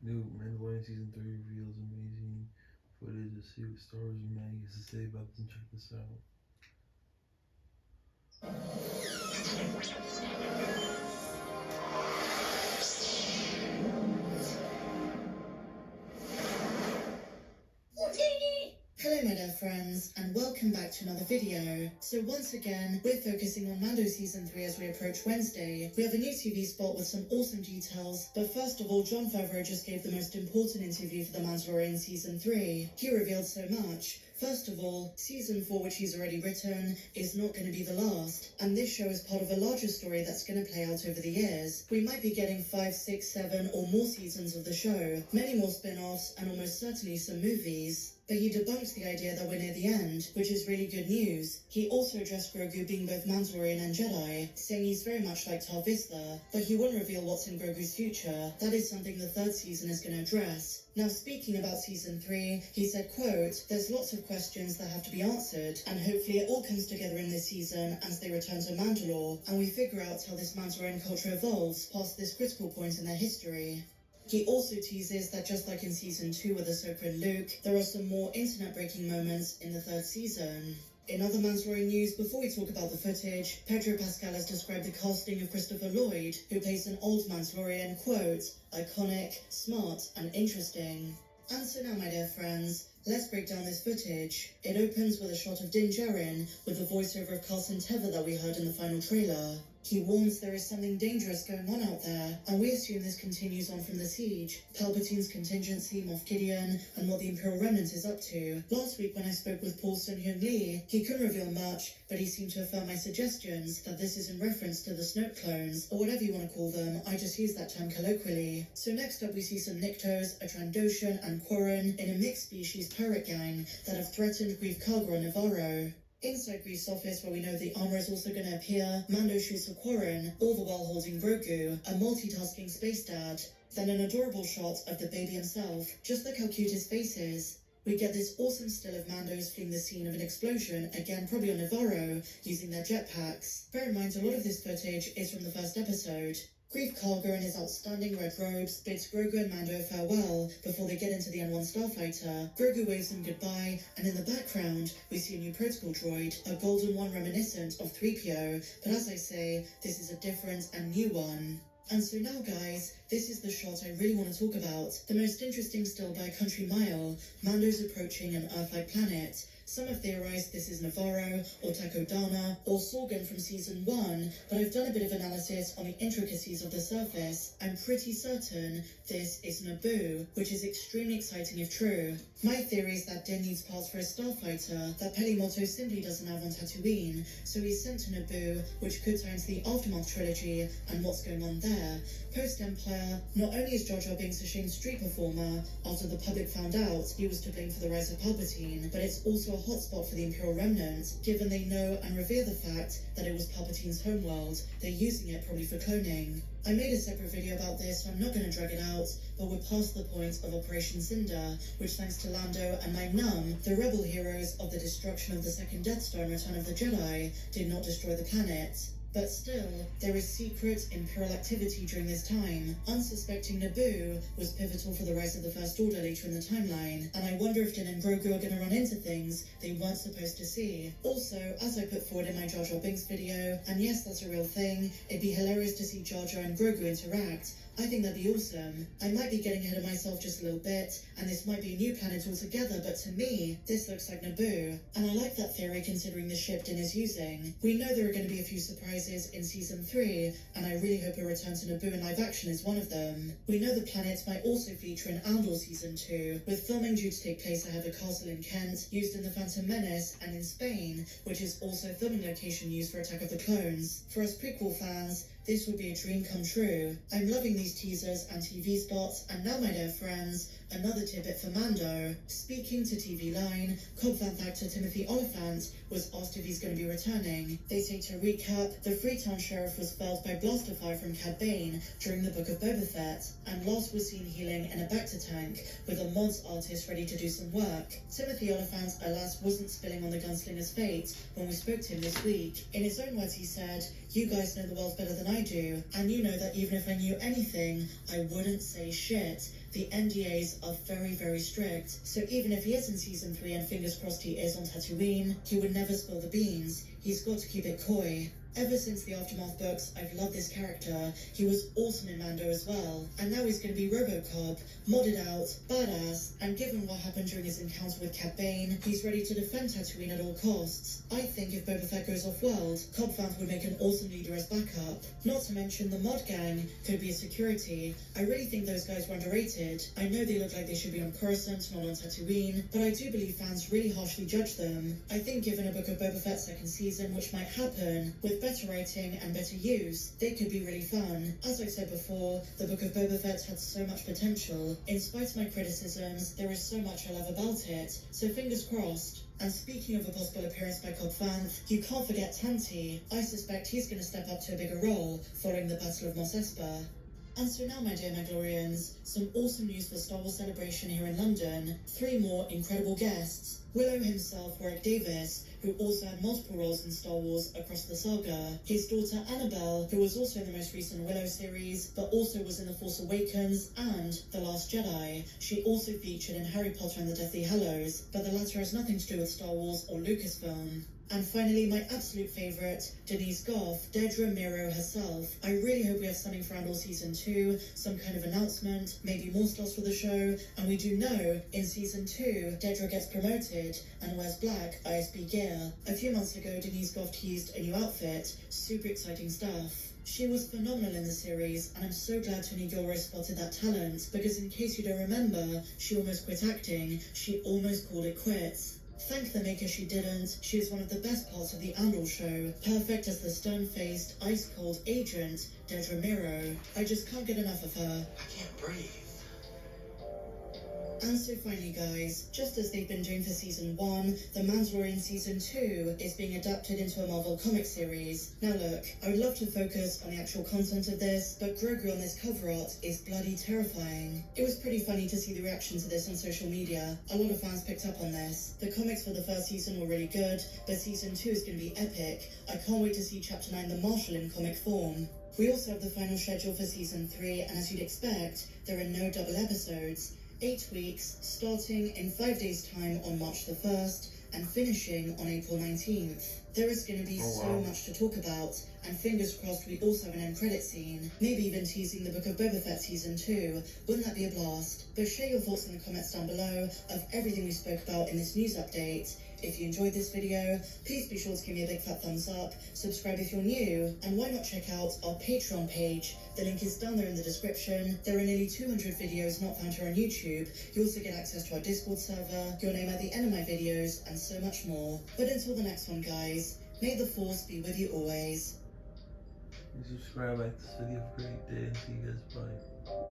New Mandalorian Season 3 reveals amazing footage. To see what Star Wars Humanity has to say about this, and check this out. Hello my dear friends, and welcome back to another video. So once again, we're focusing on Mando Season 3 as we approach Wednesday. We have a new TV spot with some awesome details, but first of all, Jon Favreau just gave the most important interview for The Mandalorian Season 3. He revealed so much. First of all, Season 4, which he's already written, is not going to be the last, and this show is part of a larger story that's going to play out over the years. We might be getting 5, 6, 7 or more seasons of the show, many more spin-offs, and almost certainly some movies. But he debunked the idea that we're near the end, which is really good news. He also addressed Grogu being both Mandalorian and Jedi, saying he's very much like Tar Vizsla, but he wouldn't reveal what's in Grogu's future. That is something the third season is going to address. Now speaking about Season 3, he said, quote, "There's lots of questions that have to be answered, and hopefully it all comes together in this season as they return to Mandalore, and we figure out how this Mandalorian culture evolves past this critical point in their history." He also teases that just like in Season 2 with Ahsoka and Luke, there are some more internet-breaking moments in the third season. In other Mandalorian news, before we talk about the footage, Pedro Pascal has described the casting of Christopher Lloyd, who plays an old Mandalorian, quote, "iconic, smart, and interesting." And so now, my dear friends, let's break down this footage. It opens with a shot of Din Djarin with the voiceover of Carson Teva that we heard in the final trailer. He warns there is something dangerous going on out there, and we assume this continues on from the siege, Palpatine's contingency, Moff Gideon, and what the Imperial Remnant is up to. Last week when I spoke with Paul Sun-Hyun Lee, he couldn't reveal much, but he seemed to affirm my suggestions that this is in reference to the Snoke clones, or whatever you want to call them. I just use that term colloquially. So next up we see some Niktos, a Trandoshan, and Quarren in a mixed species pirate gang that have threatened Greef Karga on Nevarro. Inside Greef's office, where we know the armor is also going to appear, Mando shoots for Quarren, all the while holding Grogu, a multitasking space dad. Then an adorable shot of the baby himself. Just look how cute his face is. We get this awesome still of Mando's fleeing the scene of an explosion, again probably on Nevarro, using their jetpacks. Bear in mind a lot of this footage is from the first episode. Greef Karga in his outstanding red robes bids Grogu and Mando farewell before they get into the N1 starfighter. Grogu waves them goodbye, and in the background, we see a new protocol droid, a golden one reminiscent of 3PO, but as I say, this is a different and new one. And so now guys, this is the shot I really want to talk about. The most interesting still by a country mile, Mando's approaching an Earth-like planet. Some have theorized this is Nevarro, or Takodana, or Sorgan from Season 1, but I've done a bit of analysis on the intricacies of the surface. I'm pretty certain this is Naboo, which is extremely exciting if true. My theory is that Din needs parts for a starfighter that Pelimoto simply doesn't have on Tatooine, so he's sent to Naboo, which could tie into the Aftermath trilogy and what's going on there. Post-Empire, not only is Jar Jar Binks a shamed street performer after the public found out he was to blame for the rise of Palpatine, but it's also a hotspot for the Imperial Remnant, given they know and revere the fact that it was Palpatine's homeworld. They're using it probably for cloning. I made a separate video about this, so I'm not going to drag it out, but we're past the point of Operation Cinder, which thanks to Lando and Nien Nunb, the rebel heroes of the destruction of the second Death Star and Return of the Jedi, did not destroy the planet. But still, there is secret Imperial activity during this time. Unsuspecting Naboo was pivotal for the rise of the First Order later in the timeline, and I wonder if Din and Grogu are going to run into things they weren't supposed to see. Also, as I put forward in my Jar Jar Binks video, and yes, that's a real thing, it'd be hilarious to see Jar Jar and Grogu interact. I think that'd be awesome. I might be getting ahead of myself just a little bit, and this might be a new planet altogether, but to me, this looks like Naboo. And I like that theory considering the ship Din is using. We know there are going to be a few surprises in Season 3, and I really hope a return to Naboo in live action is one of them. We know the planet might also feature in Andor Season 2, with filming due to take place ahead of a castle in Kent, used in The Phantom Menace, and in Spain, which is also a filming location used for Attack of the Clones. For us prequel fans, this would be a dream come true. I'm loving these teasers and TV spots, and now my dear friends, another tidbit for Mando. Speaking to TV Line, Cobb Vanth actor Timothy Oliphant was asked if he's going to be returning. They say to recap, the Freetown sheriff was felled by blaster fire from Cad Bane during the Book of Boba Fett, and last was seen healing in a Bacta tank with a mods artist ready to do some work. Timothy Oliphant, alas, wasn't spilling on the gunslinger's fate when we spoke to him this week. In his own words he said, You guys know the world better than I do, and you know that even if I knew anything, I wouldn't say shit. The NDAs are very, very strict, so even if he is in season 3 and fingers crossed he is on Tatooine, he would never spill the beans. He's got to keep it coy. Ever since the Aftermath books, I've loved this character. He was awesome in Mando as well, and now he's going to be RoboCop, modded out, badass, and given what happened during his encounter with Cad Bane, he's ready to defend Tatooine at all costs. I think if Boba Fett goes off-world, Cobb Vanth would make an awesome leader as backup. Not to mention the mod gang could be a security. I really think those guys were underrated. I know they look like they should be on Coruscant, not on Tatooine, but I do believe fans really harshly judge them. I think given a Book of Boba Fett second season, which might happen, with better writing and better use, they could be really fun. As I said before, the Book of Boba Fett had so much potential. In spite of my criticisms, there is so much I love about it, so fingers crossed. And speaking of a possible appearance by Cobb Vanth, you can't forget Tanti. I suspect he's going to step up to a bigger role following the Battle of Mos Espa. And so now, my dear Mandalorians, some awesome news for Star Wars Celebration here in London. 3 more incredible guests. Willow himself, Warwick Davis, who also had multiple roles in Star Wars across the saga. His daughter Annabelle, who was also in the most recent Willow series, but also was in The Force Awakens and The Last Jedi. She also featured in Harry Potter and the Deathly Hallows, but the latter has nothing to do with Star Wars or Lucasfilm. And finally, my absolute favourite, Denise Goff, Dedra Miro herself. I really hope we have something for Andor Season 2, some kind of announcement, maybe more stars for the show, and we do know, in Season 2, Dedra gets promoted and wears black ISB gear. A few months ago, Denise Goff teased a new outfit, super exciting stuff. She was phenomenal in the series, and I'm so glad Tony Gilroy spotted that talent, because in case you don't remember, she almost quit acting. She almost called it quits. Thank the maker she didn't. She is one of the best parts of the Andor show. Perfect as the stern-faced, ice-cold agent, Dedra Miro. I just can't get enough of her. I can't breathe. And so finally, guys, just as they've been doing for Season 1, The Mandalorian Season 2 is being adapted into a Marvel comic series. Now look, I would love to focus on the actual content of this, but Grogu on this cover art is bloody terrifying. It was pretty funny to see the reaction to this on social media. A lot of fans picked up on this. The comics for the first season were really good, but Season 2 is going to be epic. I can't wait to see Chapter 9 The Marshal in comic form. We also have the final schedule for Season 3, and as you'd expect, there are no double episodes. 8 weeks, starting in 5 days' time on March the 1st and finishing on April 19th. There is going to be so much to talk about, and fingers crossed we also have an end credit scene, maybe even teasing the Book of Boba Fett Season 2. Wouldn't that be a blast? But share your thoughts in the comments down below of everything we spoke about in this news update. If you enjoyed this video, please be sure to give me a big fat thumbs up, subscribe if you're new, and why not check out our Patreon page? The link is down there in the description. There are nearly 200 videos not found here on YouTube. You also get access to our Discord server, your name at the end of my videos, and so much more. But until the next one, guys, may the Force be with you always. Subscribe, like this video. Have a great day, and see you guys. Bye.